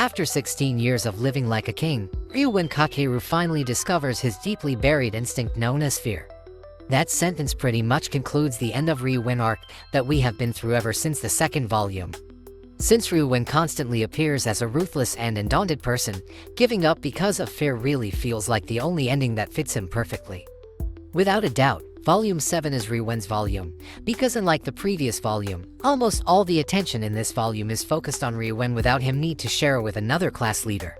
After 16 years of living like a king, Ryuen Kakeru finally discovers his deeply buried instinct known as fear. That sentence pretty much concludes the end of Ryuen arc that we have been through ever since the second volume. Since Ryuen constantly appears as a ruthless and undaunted person, giving up because of fear really feels like the only ending that fits him perfectly. Without a doubt, Volume 7 is Ryuen's volume, because unlike the previous volume, almost all the attention in this volume is focused on Ryuen without him need to share with another class leader.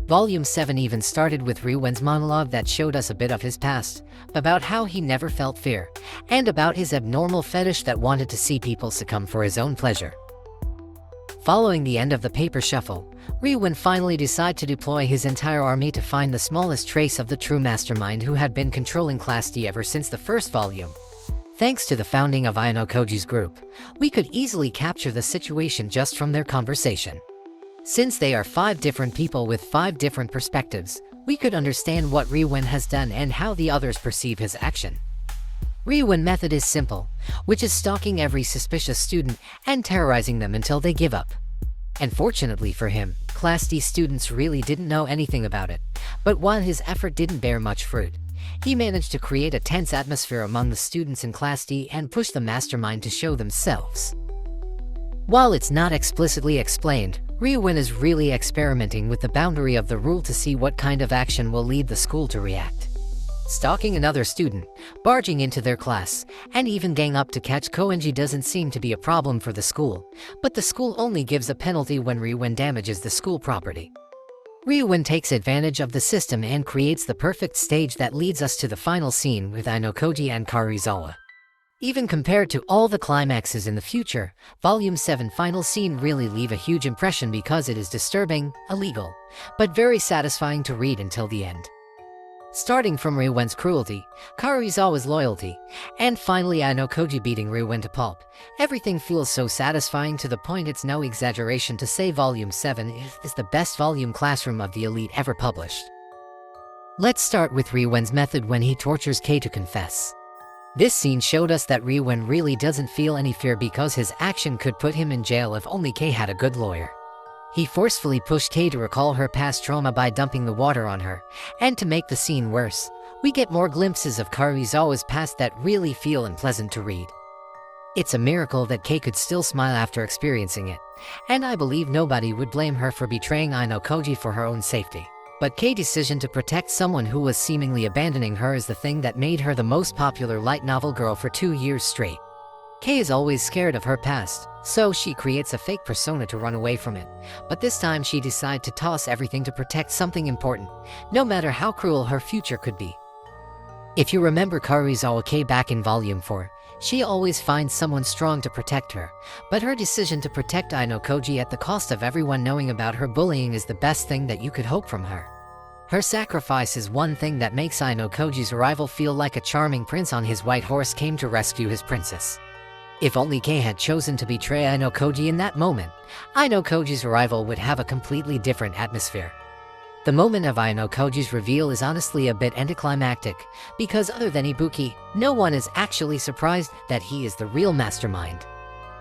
Volume 7 even started with Ryuen's monologue that showed us a bit of his past, about how he never felt fear, and about his abnormal fetish that wanted to see people succumb for his own pleasure. Following the end of the paper shuffle, Ryuen finally decided to deploy his entire army to find the smallest trace of the true mastermind who had been controlling Class D ever since the first volume. Thanks to the founding of Ayanokoji's group, we could easily capture the situation just from their conversation. Since they are 5 different people with 5 different perspectives, we could understand what Ryuen has done and how the others perceive his action. Ryuen's method is simple, which is stalking every suspicious student and terrorizing them until they give up. And fortunately for him, Class D students really didn't know anything about it, but while his effort didn't bear much fruit, he managed to create a tense atmosphere among the students in Class D and push the mastermind to show themselves. While it's not explicitly explained, Ryuen is really experimenting with the boundary of the rule to see what kind of action will lead the school to react. Stalking another student, barging into their class, and even gang up to catch Koenji doesn't seem to be a problem for the school, but the school only gives a penalty when Ryuen damages the school property. Ryuen takes advantage of the system and creates the perfect stage that leads us to the final scene with Ayanokoji and Karuizawa. Even compared to all the climaxes in the future, Volume 7 final scene really leave a huge impression because it is disturbing, illegal, but very satisfying to read until the end. Starting from Ryuen's cruelty, Karuizawa's loyalty, and finally Ayanokoji beating Ryuen to pulp, everything feels so satisfying to the point it's no exaggeration to say Volume 7 is the best volume classroom of the elite ever published. Let's start with Ryuen's method when he tortures Kei to confess. This scene showed us that Ryuen really doesn't feel any fear because his action could put him in jail if only Kei had a good lawyer. He forcefully pushed Kei to recall her past trauma by dumping the water on her, and to make the scene worse, we get more glimpses of Karuizawa's past that really feel unpleasant to read. It's a miracle that Kei could still smile after experiencing it, and I believe nobody would blame her for betraying Ayanokoji for her own safety. But Kei's decision to protect someone who was seemingly abandoning her is the thing that made her the most popular light novel girl for 2 years straight. Kei is always scared of her past, so she creates a fake persona to run away from it. But this time she decides to toss everything to protect something important, no matter how cruel her future could be. If you remember Karuizawa Kei back in Volume 4, she always finds someone strong to protect her, but her decision to protect Ayanokoji at the cost of everyone knowing about her bullying is the best thing that you could hope from her. Her sacrifice is one thing that makes Ayanokoji's arrival feel like a charming prince on his white horse came to rescue his princess. If only Kei had chosen to betray Ayanokoji in that moment, Ayanokoji's arrival would have a completely different atmosphere. The moment of Ayanokoji's reveal is honestly a bit anticlimactic, because other than Ibuki, no one is actually surprised that he is the real mastermind.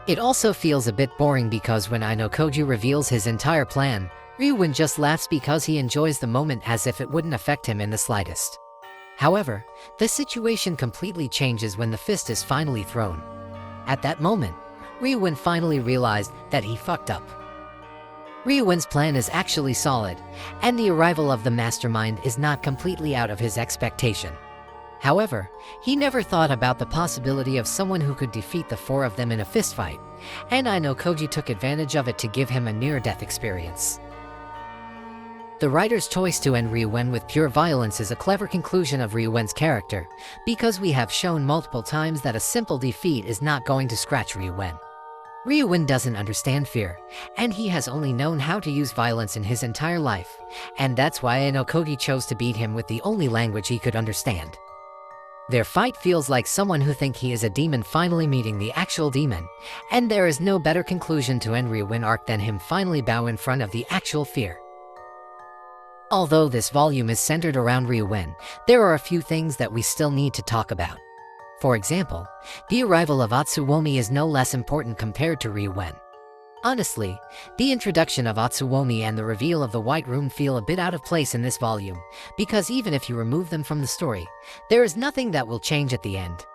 It also feels a bit boring because when Ayanokoji reveals his entire plan, Ryuen just laughs because he enjoys the moment as if it wouldn't affect him in the slightest. However, the situation completely changes when the fist is finally thrown. At that moment, Ryuen finally realized that he fucked up. Ryuen's plan is actually solid, and the arrival of the mastermind is not completely out of his expectation. However, he never thought about the possibility of someone who could defeat the 4 of them in a fistfight, and Ayanokoji took advantage of it to give him a near-death experience. The writer's choice to end Ryuen with pure violence is a clever conclusion of Ryuen's character, because we have shown multiple times that a simple defeat is not going to scratch Ryuen. Ryuen doesn't understand fear, and he has only known how to use violence in his entire life, and that's why Ayanokoji chose to beat him with the only language he could understand. Their fight feels like someone who thinks he is a demon finally meeting the actual demon, and there is no better conclusion to end Ryuen arc than him finally bow in front of the actual fear. Although this volume is centered around Ryuen, there are a few things that we still need to talk about. For example, the arrival of Atsuomi is no less important compared to Ryuen. Honestly, the introduction of Atsuomi and the reveal of the White Room feel a bit out of place in this volume, because even if you remove them from the story, there is nothing that will change at the end.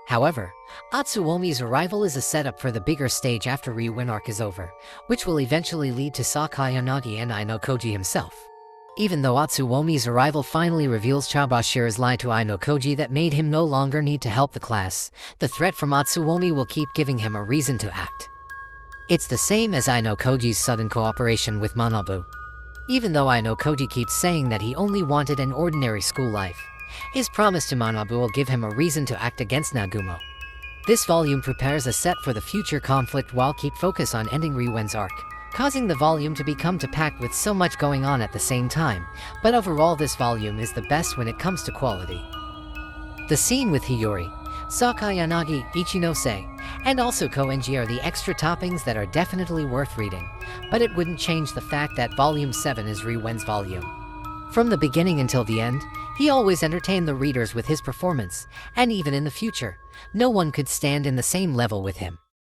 However, Atsuomi's arrival is a setup for the bigger stage after Ryuen arc is over, which will eventually lead to Ayanagi and Ayanokoji himself. Even though Atsuomi's arrival finally reveals Chabashira's lie to Ayanokoji that made him no longer need to help the class, the threat from Atsuomi will keep giving him a reason to act. It's the same as Ayanokoji's sudden cooperation with Manabu. Even though Ayanokoji keeps saying that he only wanted an ordinary school life, his promise to Manabu will give him a reason to act against Nagumo. This volume prepares a set for the future conflict while keep focus on ending Ryuen's arc, causing the volume to become packed with so much going on at the same time, but overall this volume is the best when it comes to quality. The scene with Hiyori, Sakayanagi, Ichinose, and also Koenji are the extra toppings that are definitely worth reading, but it wouldn't change the fact that Volume 7 is Ryuen's volume. From the beginning until the end, he always entertained the readers with his performance, and even in the future, no one could stand in the same level with him.